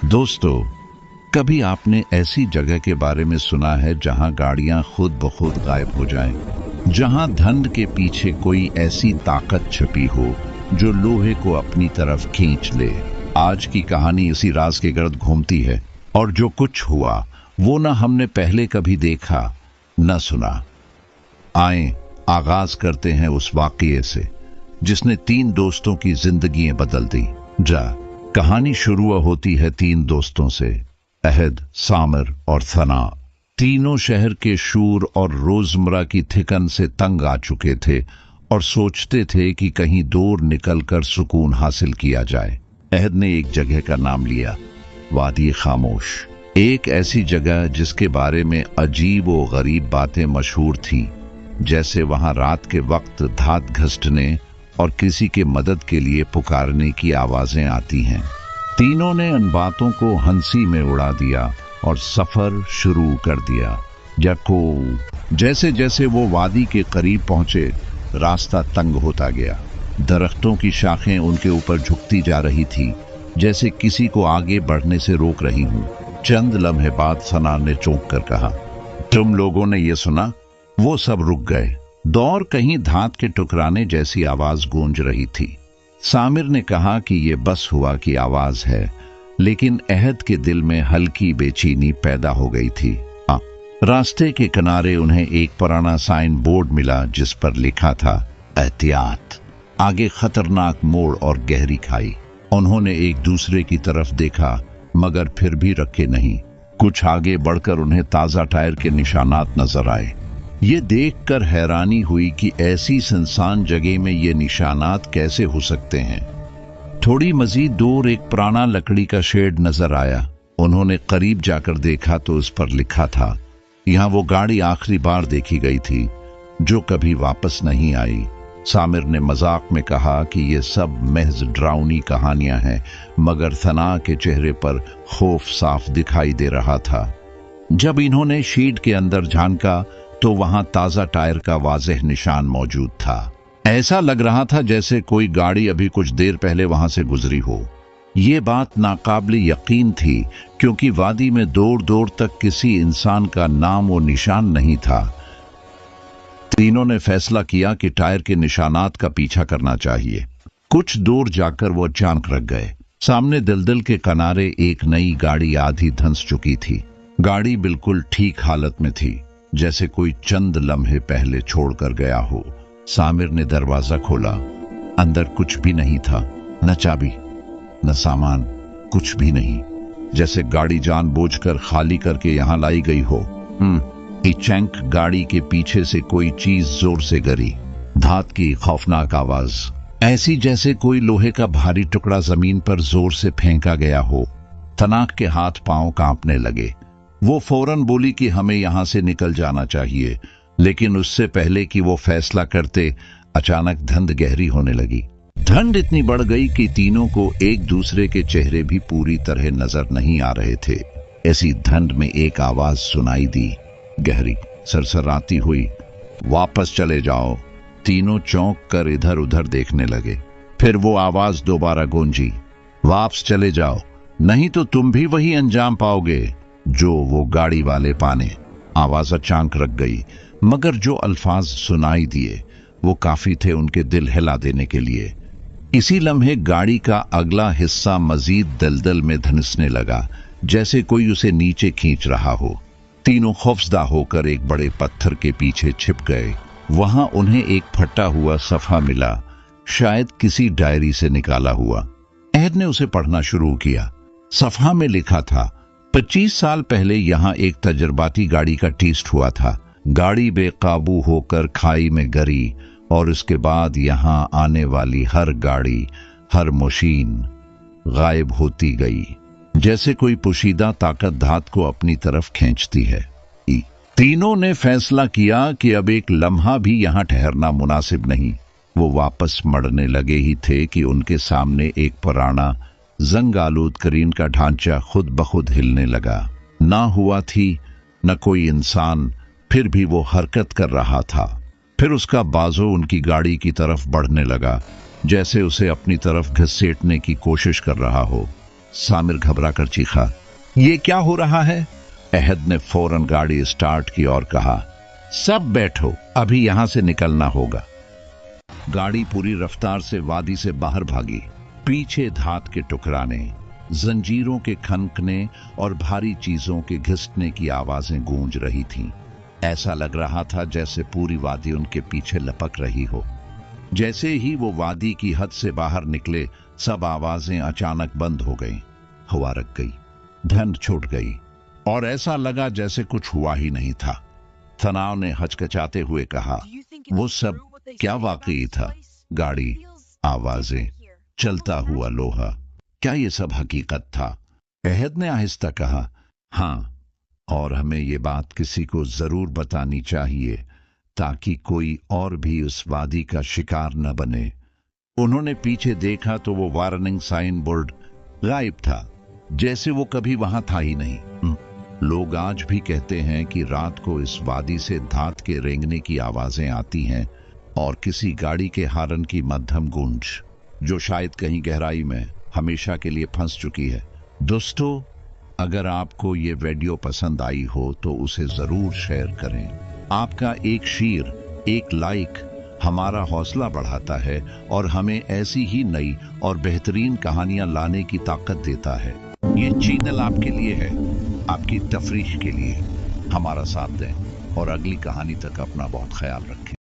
दोस्तों, कभी आपने ऐसी जगह के बारे में सुना है जहां गाड़ियां खुद ब खुद गायब हो जाएं, जहां धन के पीछे कोई ऐसी ताकत छिपी हो जो लोहे को अपनी तरफ खींच ले। आज की कहानी इसी राज के गर्द घूमती है और जो कुछ हुआ वो न हमने पहले कभी देखा न सुना। आए आगाज करते हैं उस वाकये से जिसने 3 दोस्तों की जिंदगियां बदल दी। कहानी शुरू होती है 3 दोस्तों से, अहद, सामिर और सना। तीनों शहर के शूर और रोजमर्रा की थिकन से तंग आ चुके थे और सोचते थे कि कहीं दूर निकलकर सुकून हासिल किया जाए। अहद ने एक जगह का नाम लिया, वादी खामोश। एक ऐसी जगह जिसके बारे में अजीब व गरीब बातें मशहूर थीं, जैसे वहां रात के वक्त धात घसटने और किसी के मदद के लिए पुकारने की आवाजें आती हैं। तीनों ने इन बातों को हंसी में उड़ा दिया और सफर शुरू कर दिया। जैसे जैसे वो वादी के करीब पहुंचे, रास्ता तंग होता गया। दरख्तों की शाखें उनके ऊपर झुकती जा रही थी, जैसे किसी को आगे बढ़ने से रोक रही हूं। चंद लम्हे बाद सना ने चौंक कर कहा, तुम लोगों ने ये सुना? वो सब रुक गए। दौर कहीं धात के टुकराने जैसी आवाज गूंज रही थी। सामिर ने कहा कि ये बस हुआ की आवाज है, लेकिन अहद के दिल में हल्की बेचैनी पैदा हो गई थी। रास्ते के किनारे उन्हें एक पुराना साइन बोर्ड मिला जिस पर लिखा था, एहतियात। आगे खतरनाक मोड़ और गहरी खाई। उन्होंने एक दूसरे की तरफ देखा मगर फिर भी रखे नहीं। कुछ आगे बढ़कर उन्हें ताजा टायर के निशानात नजर आए। ये देखकर हैरानी हुई कि ऐसी सुनसान जगह में ये निशानात कैसे हो सकते हैं। थोड़ी मजीद दूर एक पुराना लकड़ी का शेड नजर आया। उन्होंने करीब जाकर देखा तो उस पर लिखा था, यहाँ वो गाड़ी आखिरी बार देखी गई थी जो कभी वापस नहीं आई। सामिर ने मजाक में कहा कि ये सब महज डरावनी कहानियां हैं, मगर सना के चेहरे पर खौफ साफ दिखाई दे रहा था। जब इन्होंने शीट के अंदर झांका तो वहां ताजा टायर का वाज़ेह निशान मौजूद था। ऐसा लग रहा था जैसे कोई गाड़ी अभी कुछ देर पहले वहां से गुजरी हो। ये बात नाकाबिल यकीन थी क्योंकि वादी में दूर दूर तक किसी इंसान का नाम और निशान नहीं था। तीनों ने फैसला किया कि टायर के निशानात का पीछा करना चाहिए। कुछ दूर जाकर वो अचानक रुक गए। सामने दलदल के किनारे एक नई गाड़ी आधी धंस चुकी थी। गाड़ी बिल्कुल ठीक हालत में थी, जैसे कोई चंद लम्हे पहले छोड़कर गया हो। सामिर ने दरवाजा खोला। अंदर कुछ भी नहीं था, न चाबी न सामान, कुछ भी नहीं। जैसे गाड़ी जानबूझकर खाली करके यहां लाई गई हो। अचानक गाड़ी के पीछे से कोई चीज जोर से गिरी। धात की खौफनाक आवाज, ऐसी जैसे कोई लोहे का भारी टुकड़ा जमीन पर जोर से फेंका गया हो। तनाक के हाथ पांव कांपने लगे। वो फौरन बोली कि हमें यहां से निकल जाना चाहिए, लेकिन उससे पहले कि वो फैसला करते, अचानक धुंध गहरी होने लगी। धुंध इतनी बढ़ गई कि तीनों को एक दूसरे के चेहरे भी पूरी तरह नजर नहीं आ रहे थे। ऐसी धुंध में एक आवाज सुनाई दी, गहरी, सरसराती हुई, वापस चले जाओ। तीनों चौंक कर इधर उधर देखने लगे। फिर वो आवाज दोबारा गूंजी, वापस चले जाओ, नहीं तो तुम भी वही अंजाम पाओगे जो वो गाड़ी वाले पाने। आवाज अचानक रुक गई, मगर जो अल्फाज सुनाई दिए वो काफी थे उनके दिल हिला देने के लिए। इसी लम्हे गाड़ी का अगला हिस्सा मजीद दलदल में धंसने लगा, जैसे कोई उसे नीचे खींच रहा हो। तीनों खौफजदा होकर एक बड़े पत्थर के पीछे छिप गए। वहां उन्हें एक फटा हुआ सफ़ा मिला, शायद किसी डायरी से निकाला हुआ। अहद ने उसे पढ़ना शुरू किया। सफ़ा में लिखा था, 25 साल पहले यहां एक तजर्बाती गाड़ी का टेस्ट हुआ था। गाड़ी बेकाबू होकर खाई में गिरी और उसके बाद यहां आने वाली हर गाड़ी, हर मशीन गायब होती गई, जैसे कोई पोशीदा ताकत धात को अपनी तरफ खींचती है। तीनों ने फैसला किया कि अब एक लम्हा भी यहां ठहरना मुनासिब नहीं। वो वापस मड़ने लगे ही थे कि उनके सामने एक पुराना जंग आलूद करीन का ढांचा खुद बखुद हिलने लगा। ना हुआ थी न कोई इंसान, फिर भी वो हरकत कर रहा था। फिर उसका बाजू उनकी गाड़ी की तरफ बढ़ने लगा, जैसे उसे अपनी तरफ घसीटने की कोशिश कर रहा हो। सामिर घबरा कर चीखा, ये क्या हो रहा है? अहद ने फौरन गाड़ी स्टार्ट की और कहा, सब बैठो, अभी यहां से निकलना होगा। गाड़ी पूरी रफ्तार से वादी से बाहर भागी। पीछे धात के टुकराने, जंजीरों के खनकने और भारी चीजों के घिसने की आवाजें गूंज रही थीं। ऐसा लग रहा था जैसे पूरी वादी उनके पीछे लपक रही हो। जैसे ही वो वादी की हद से बाहर निकले, सब आवाजें अचानक बंद हो गईं। हवा रुक गई, धुंध छूट गई और ऐसा लगा जैसे कुछ हुआ ही नहीं था। तनाव ने हचकचाते हुए कहा, वो सब क्या वाकई था? गाड़ी, आवाजें, चलता हुआ लोहा, क्या ये सब हकीकत था? अहद ने आहिस्ता कहा, हाँ, और हमें ये बात किसी को जरूर बतानी चाहिए ताकि कोई और भी उस वादी का शिकार न बने। उन्होंने पीछे देखा तो वो वार्निंग साइन बोर्ड गायब था, जैसे वो कभी वहां था ही नहीं। लोग आज भी कहते हैं कि रात को इस वादी से धात के रेंगने की आवाजें आती हैं और किसी गाड़ी के हारन की मध्यम गूंज, जो शायद कहीं गहराई में हमेशा के लिए फंस चुकी है। दोस्तों, अगर आपको ये वीडियो पसंद आई हो तो उसे जरूर शेयर करें। आपका एक शेयर, एक लाइक हमारा हौसला बढ़ाता है और हमें ऐसी ही नई और बेहतरीन कहानियां लाने की ताकत देता है। ये चैनल आपके लिए है, आपकी तफरीह के लिए। हमारा साथ दें और अगली कहानी तक अपना बहुत ख्याल रखें।